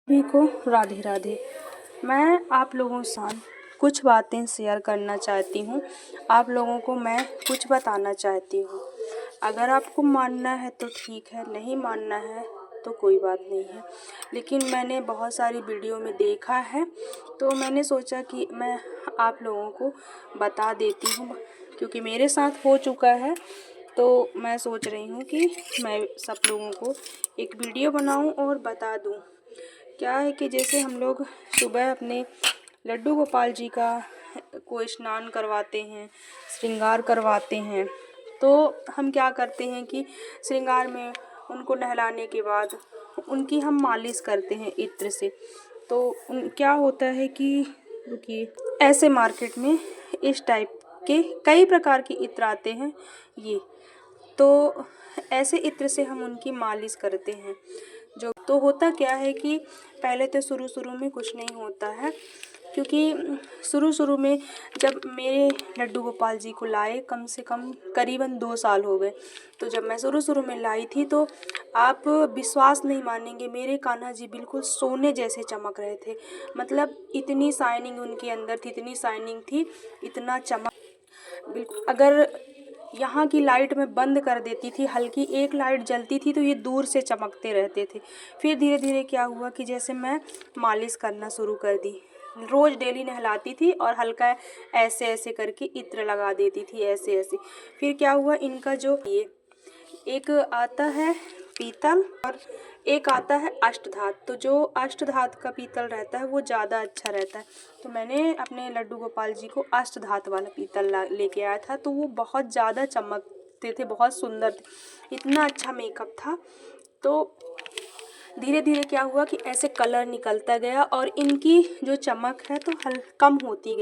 सभी को राधे राधे। मैं आप लोगों के साथ कुछ बातें शेयर करना चाहती हूँ। आप लोगों को मैं कुछ बताना चाहती हूँ। अगर आपको मानना है तो ठीक है, नहीं मानना है तो कोई बात नहीं है। लेकिन मैंने बहुत सारी वीडियो में देखा है तो मैंने सोचा कि मैं आप लोगों को बता देती हूँ, क्योंकि मेरे साथ हो चुका है। तो मैं सोच रही हूँ कि मैं सब लोगों को एक वीडियो बनाऊँ और बता दूँ। क्या है कि जैसे हम लोग सुबह अपने लड्डू गोपाल जी का को स्नान करवाते हैं, श्रृंगार करवाते हैं, तो हम क्या करते हैं कि श्रृंगार में उनको नहलाने के बाद उनकी हम मालिश करते हैं इत्र से। तो क्या होता है कि रुकिए, ऐसे मार्केट में इस टाइप के कई प्रकार के इत्र आते हैं। ये तो ऐसे इत्र से हम उनकी मालिश करते हैं। जो तो होता क्या है कि पहले तो शुरू में कुछ नहीं होता है, क्योंकि शुरू में जब मेरे लड्डू गोपाल जी को लाए कम से कम करीबन 2 साल हो गए। तो जब मैं शुरू में लाई थी तो आप विश्वास नहीं मानेंगे, मेरे कान्हा जी बिल्कुल सोने जैसे चमक रहे थे। मतलब इतनी शाइनिंग उनके अंदर थी, इतनी शाइनिंग थी, इतना चमक। बिल्कुल अगर यहाँ की लाइट में बंद कर देती थी, हल्की एक लाइट जलती थी तो ये दूर से चमकते रहते थे। फिर धीरे धीरे क्या हुआ कि जैसे मैं मालिश करना शुरू कर दी, रोज़ डेली नहलाती थी और हल्का ऐसे ऐसे करके इत्र लगा देती थी, ऐसे ऐसे। फिर क्या हुआ, इनका जो ये एक आता है पीतल और एक आता है अष्टधात। तो जो अष्टधात का पीतल रहता है वो ज़्यादा अच्छा रहता है। तो मैंने अपने लड्डू गोपाल जी को अष्टधात वाला पीतल लेके आया था, तो वो बहुत ज़्यादा चमकते थे, बहुत सुंदर थे, इतना अच्छा मेकअप था। तो धीरे धीरे क्या हुआ कि ऐसे कलर निकलता गया और इनकी जो चमक है तो कम होती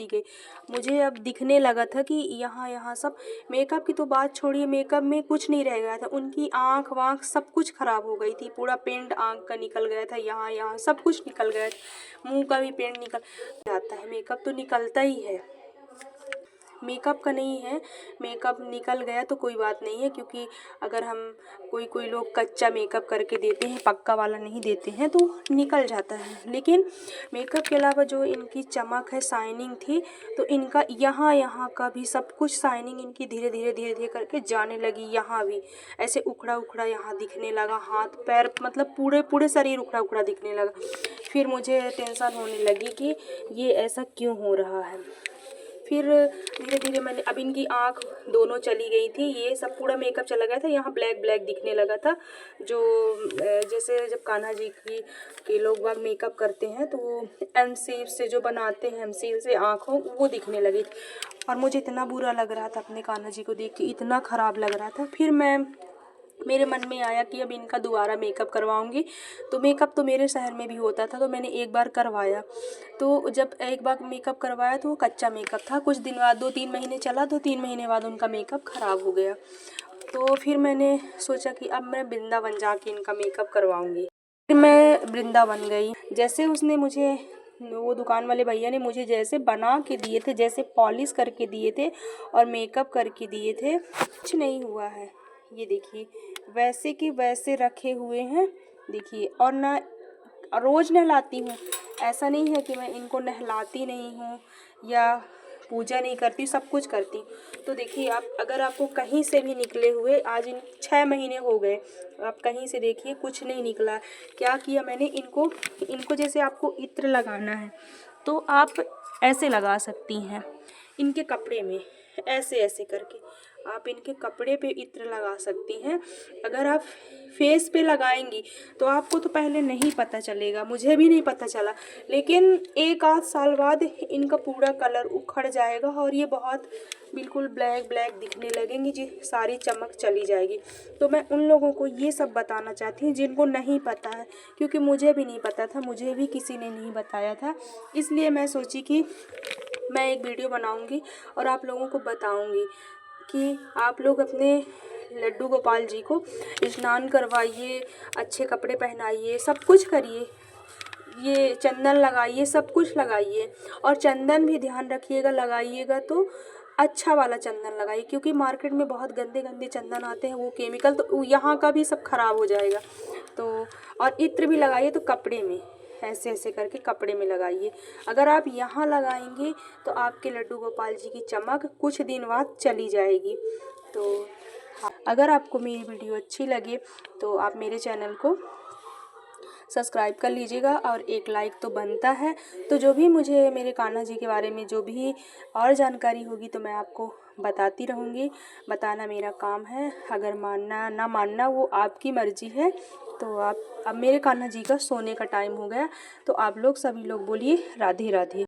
गई। मुझे अब दिखने लगा था कि यहाँ सब, मेकअप की तो बात छोड़िए, मेकअप में कुछ नहीं रह गया था। उनकी आँख वाँख सब कुछ ख़राब हो गई थी, पूरा पेंट आँख का निकल गया था, यहाँ सब कुछ निकल गया था, मुँह का भी पेंट निकल जाता है। मेकअप तो निकलता ही है, मेकअप का नहीं है, मेकअप निकल गया तो कोई बात नहीं है, क्योंकि अगर हम कोई लोग कच्चा मेकअप करके देते हैं, पक्का वाला नहीं देते हैं, तो निकल जाता है। लेकिन मेकअप के अलावा जो इनकी चमक है, शाइनिंग थी, तो इनका यहाँ का भी सब कुछ शाइनिंग इनकी धीरे धीरे करके जाने लगी। यहाँ भी ऐसे उखड़ा यहाँ दिखने लगा, हाथ पैर मतलब पूरे शरीर उखड़ा दिखने लगा। फिर मुझे टेंशन होने लगी कि ये ऐसा क्यों हो रहा है। फिर धीरे धीरे मैंने, अब इनकी आँख दोनों चली गई थी, ये सब पूरा मेकअप चला गया था, यहाँ ब्लैक दिखने लगा था। जो जैसे जब कान्हा जी के लोग बाग मेकअप करते हैं तो वो एमसील से जो बनाते हैं, एमसील से आँखों वो दिखने लगी थी। और मुझे इतना बुरा लग रहा था अपने कान्हा जी को देख के, इतना ख़राब लग रहा था। फिर मेरे मन में आया कि अब इनका दोबारा मेकअप करवाऊंगी। तो मेकअप तो मेरे शहर में भी होता था, तो मैंने एक बार करवाया। तो जब एक बार मेकअप करवाया तो वो कच्चा मेकअप था, कुछ दिन बाद 2-3 महीने चला, 2-3 महीने बाद उनका मेकअप ख़राब हो गया। तो फिर मैंने सोचा कि अब मैं वृंदावन जाके इनका मेकअप करवाऊंगी। फिर मैं वृंदावन गई। जैसे उसने मुझे, वो दुकान वाले भैया ने मुझे जैसे बना के दिए थे, जैसे पॉलिश करके दिए थे और मेकअप करके दिए थे, कुछ नहीं हुआ है। ये देखिए वैसे कि वैसे रखे हुए हैं, देखिए। और ना रोज़ नहलाती हूँ, ऐसा नहीं है कि मैं इनको नहलाती नहीं हूँ या पूजा नहीं करती, सब कुछ करती हूँ। तो देखिए आप, अगर आपको कहीं से भी निकले हुए, आज इन 6 महीने हो गए, आप कहीं से देखिए कुछ नहीं निकला। क्या किया मैंने, इनको जैसे आपको इत्र लगाना है तो आप ऐसे लगा सकती हैं इनके कपड़े में, ऐसे ऐसे करके आप इनके कपड़े पे इत्र लगा सकती हैं। अगर आप फेस पे लगाएंगी तो आपको तो पहले नहीं पता चलेगा, मुझे भी नहीं पता चला, लेकिन 1-8 साल बाद इनका पूरा कलर उखड़ जाएगा और ये बहुत बिल्कुल ब्लैक दिखने लगेंगी जी, सारी चमक चली जाएगी। तो मैं उन लोगों को ये सब बताना चाहती हूँ जिनको नहीं पता है, क्योंकि मुझे भी नहीं पता था, मुझे भी किसी ने नहीं बताया था। इसलिए मैं सोची कि मैं एक वीडियो बनाऊंगी और आप लोगों को बताऊंगी कि आप लोग अपने लड्डू गोपाल जी को स्नान करवाइए, अच्छे कपड़े पहनाइए, सब कुछ करिए, ये चंदन लगाइए, सब कुछ लगाइए। और चंदन भी ध्यान रखिएगा, लगाइएगा तो अच्छा वाला चंदन लगाइए, क्योंकि मार्केट में बहुत गंदे गंदे चंदन आते हैं, वो केमिकल, तो यहाँ का भी सब खराब हो जाएगा। तो और इत्र भी लगाइए तो कपड़े में ऐसे ऐसे करके कपड़े में लगाइए। अगर आप यहाँ लगाएंगे तो आपके लड्डू गोपाल जी की चमक कुछ दिन बाद चली जाएगी। तो अगर आपको मेरी वीडियो अच्छी लगे तो आप मेरे चैनल को सब्सक्राइब कर लीजिएगा, और एक लाइक तो बनता है। तो जो भी मुझे मेरे कान्हा जी के बारे में जो भी और जानकारी होगी तो मैं आपको बताती रहूँगी। बताना मेरा काम है, अगर मानना ना मानना वो आपकी मर्ज़ी है। तो आप अब मेरे कान्हा जी का सोने का टाइम हो गया, तो आप लोग सभी लोग बोलिए राधे राधे।